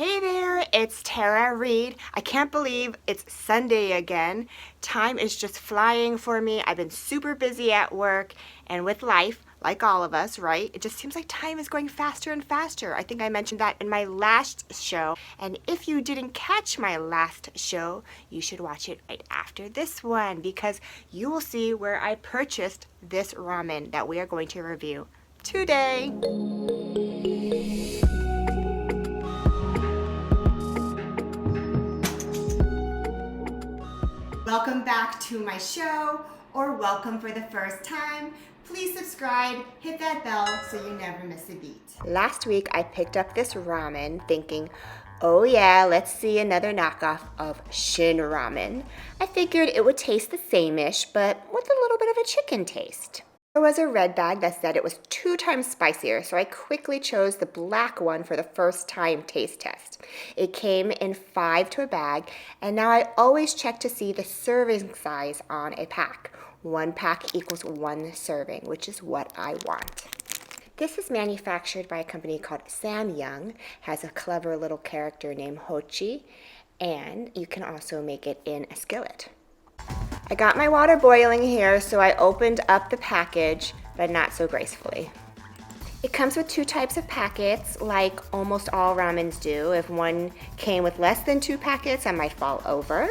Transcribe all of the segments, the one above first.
Hey there, it's Tara Reed. I can't believe it's Sunday again. Time is just flying for me. I've been super busy at work and with life, like all of us, right? It just seems like time is going faster and faster. I think I mentioned that in my last show. And if you didn't catch my last show, you should watch it right after this one because you will see where I purchased this ramen that we are going to review today. Welcome back to my show, or welcome for the first time. Please subscribe, hit that bell so you never miss a beat. Last week I picked up this ramen thinking, oh yeah, let's see another knockoff of Shin Ramen. I figured it would taste the same-ish, but with a little bit of a chicken taste. There was a red bag that said it was 2 times spicier, so I quickly chose the black one for the first time taste test. It came in 5 to a bag, and now I always check to see the serving size on a pack. 1 pack equals 1 serving, which is what I want. This is manufactured by a company called Samyang, has a clever little character named Hochi, and you can also make it in a skillet. I got my water boiling here, so I opened up the package, but not so gracefully. It comes with 2 types of packets, like almost all ramens do. If one came with less than 2 packets, I might fall over.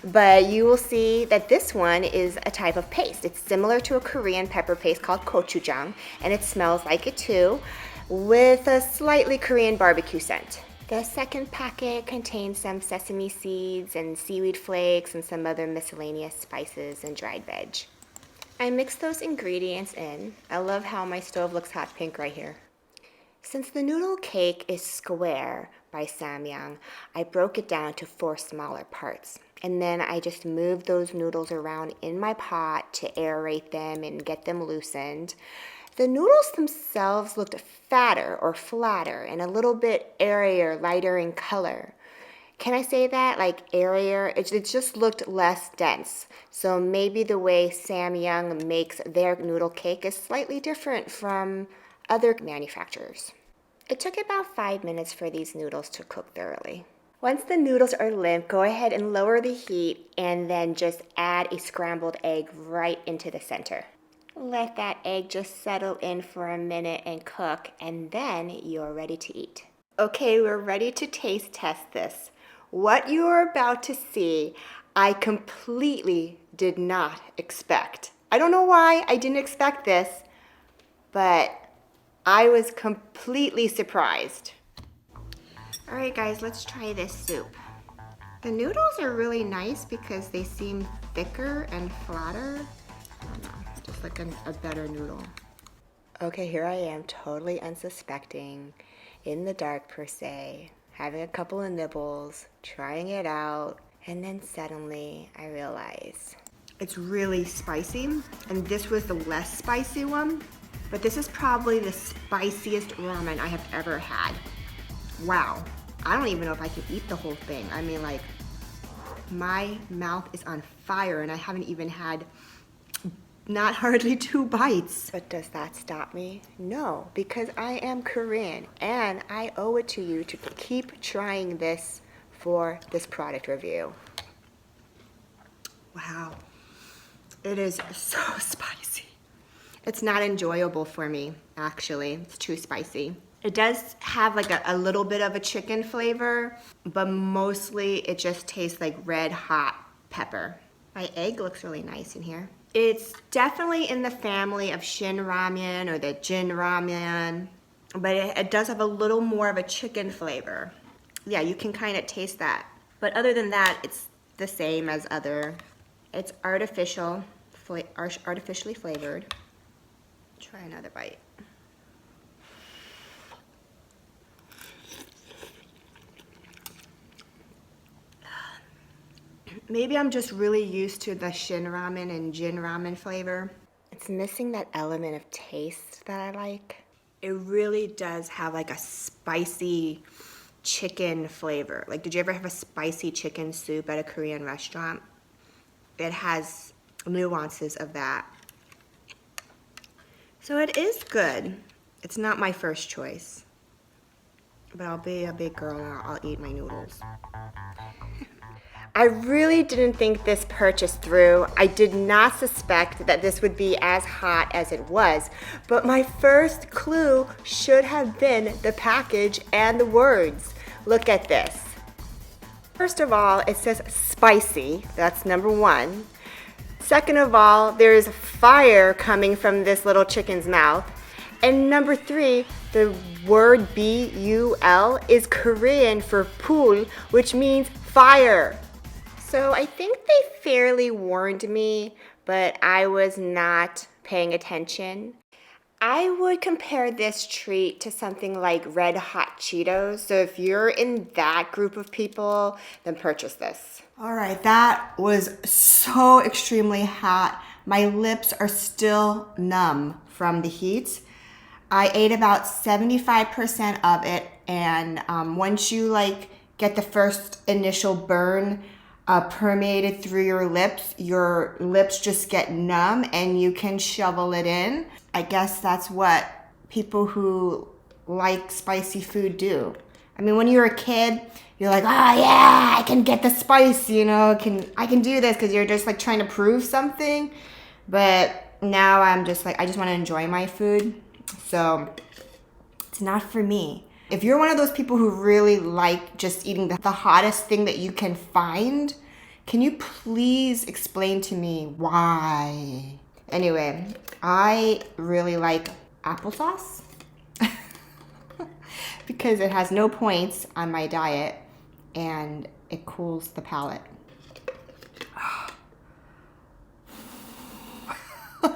But you will see that this one is a type of paste. It's similar to a Korean pepper paste called gochujang, and it smells like it too, with a slightly Korean barbecue scent. The second packet contains some sesame seeds and seaweed flakes and some other miscellaneous spices and dried veg. I mixed those ingredients in. I love how my stove looks hot pink right here. Since the noodle cake is square by Samyang, I broke it down to 4 smaller parts. And then I just moved those noodles around in my pot to aerate them and get them loosened. The noodles themselves looked fatter or flatter and a little bit airier, lighter in color. Can I say that? Like airier? It just looked less dense. So maybe the way Samyang makes their noodle cake is slightly different from other manufacturers. It took about 5 minutes for these noodles to cook thoroughly. Once the noodles are limp, go ahead and lower the heat and then just add a scrambled egg right into the center. Let that egg just settle in for a minute and cook, and then you're ready to eat. Okay, we're ready to taste test this. What you are about to see, I completely did not expect. I don't know why I didn't expect this, but I was completely surprised. All right, guys, let's try this soup. The noodles are really nice because they seem thicker and flatter. I don't know, just like a better noodle. Okay, here I am, totally unsuspecting, in the dark per se, having a couple of nibbles, trying it out, and then suddenly I realize it's really spicy, and this was the less spicy one, but this is probably the spiciest ramen I have ever had. Wow, I don't even know if I can eat the whole thing. I mean, like, my mouth is on fire and I haven't even had not hardly 2 bites. But does that stop me? No, because I am Korean and I owe it to you to keep trying this for this product review. Wow, it is so spicy. It's not enjoyable for me, actually. It's too spicy. It does have like a little bit of a chicken flavor, but mostly it just tastes like red hot pepper. My egg looks really nice in here. It's definitely in the family of Shin Ramen or the Jin Ramen, but it does have a little more of a chicken flavor. Yeah, you can kind of taste that. But other than that, it's the same as other. It's artificially flavored. Try another bite. Maybe I'm just really used to the Shin Ramen and Jin Ramen flavor. It's missing that element of taste that I like. It really does have like a spicy chicken flavor. Like, did you ever have a spicy chicken soup at a Korean restaurant? It has nuances of that. So it is good. It's not my first choice. but I'll be a big girl and I'll eat my noodles. I really didn't think this purchase through. I did not suspect that this would be as hot as it was, but my first clue should have been the package and the words. Look at this. First of all, it says spicy, that's number one. Second of all, there's fire coming from this little chicken's mouth. And number three, the word B-U-L is Korean for pul, which means fire. So I think they fairly warned me, but I was not paying attention. I would compare this treat to something like Red Hot Cheetos. So if you're in that group of people, then purchase this. All right, that was so extremely hot. My lips are still numb from the heat. I ate about 75% of it, and once you get the first initial burn permeated through your lips just get numb and you can shovel it in. I guess that's what people who like spicy food do. I mean, when you're a kid, you're like, oh yeah, I can get the spice, I can do this because you're just trying to prove something. But now I'm just I just want to enjoy my food. So it's not for me. If you're one of those people who really like just eating the hottest thing that you can find, can you please explain to me why? Anyway, I really like applesauce because it has no points on my diet and it cools the palate. I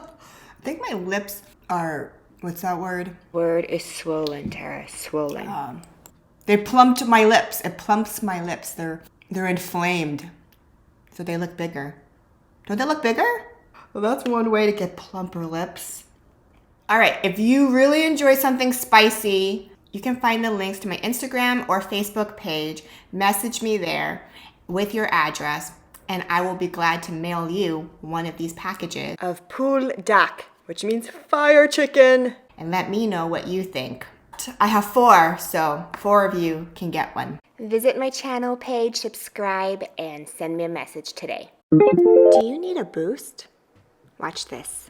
think my lips are, what's that word? Word is swollen, Tara, swollen. They plumped my lips. It plumps my lips. They're inflamed, so they look bigger. Don't they look bigger? Well, that's one way to get plumper lips. All right, if you really enjoy something spicy, you can find the links to my Instagram or Facebook page. Message me there with your address, and I will be glad to mail you one of these packages of BULDAK, which means fire chicken. And let me know what you think. I have 4, so 4 of you can get one. Visit my channel page, subscribe, and send me a message today. Do you need a boost? Watch this.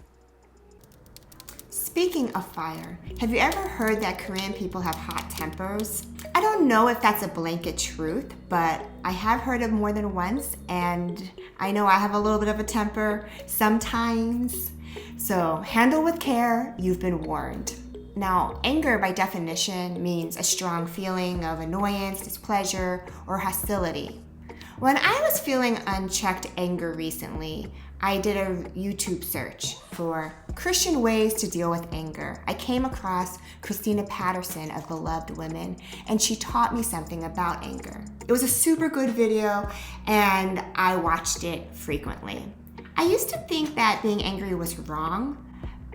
Speaking of fire, have you ever heard that Korean people have hot tempers? I don't know if that's a blanket truth, but I have heard it more than once, and I know I have a little bit of a temper sometimes. So handle with care, you've been warned. Now, anger by definition means a strong feeling of annoyance, displeasure, or hostility. When I was feeling unchecked anger recently, I did a YouTube search for Christian ways to deal with anger. I came across Cristina Patterson of Beloved Women, and she taught me something about anger. It was a super good video, and I watched it frequently. I used to think that being angry was wrong,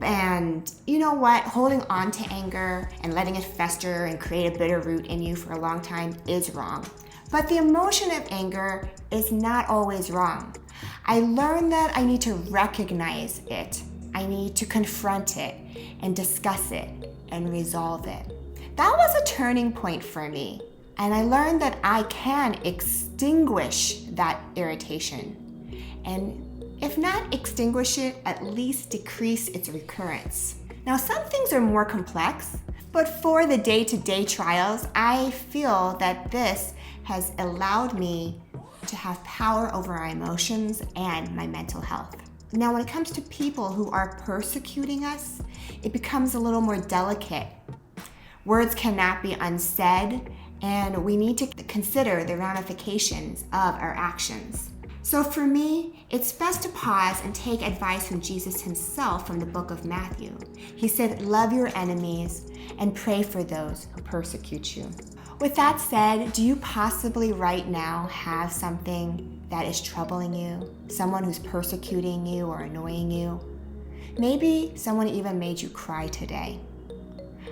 and you know what? Holding on to anger and letting it fester and create a bitter root in you for a long time is wrong. But the emotion of anger is not always wrong. I learned that I need to recognize it. I need to confront it and discuss it and resolve it. That was a turning point for me. And I learned that I can extinguish that irritation. And if not extinguish it, at least decrease its recurrence. Now, some things are more complex, but for the day-to-day trials, I feel that this has allowed me to have power over my emotions and my mental health. Now, when it comes to people who are persecuting us, it becomes a little more delicate. Words cannot be unsaid, and we need to consider the ramifications of our actions. So for me, it's best to pause and take advice from Jesus himself from the book of Matthew. He said, love your enemies and pray for those who persecute you. With that said, do you possibly right now have something that is troubling you? Someone who's persecuting you or annoying you? Maybe someone even made you cry today.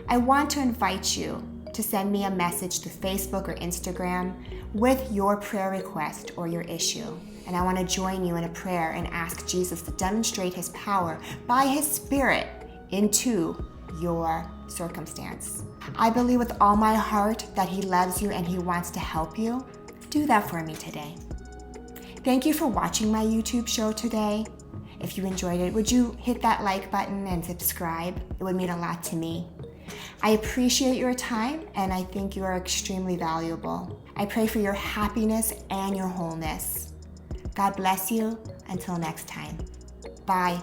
I want to invite you to send me a message to Facebook or Instagram with your prayer request or your issue. And I want to join you in a prayer and ask Jesus to demonstrate his power by his Spirit into your circumstance. I believe with all my heart that He loves you and He wants to help you. Do that for me today. Thank you for watching my YouTube show today. If you enjoyed it, would you hit that like button and subscribe? It would mean a lot to me. I appreciate your time, and I think you are extremely valuable. I pray for your happiness and your wholeness. God bless you. Until next time. Bye.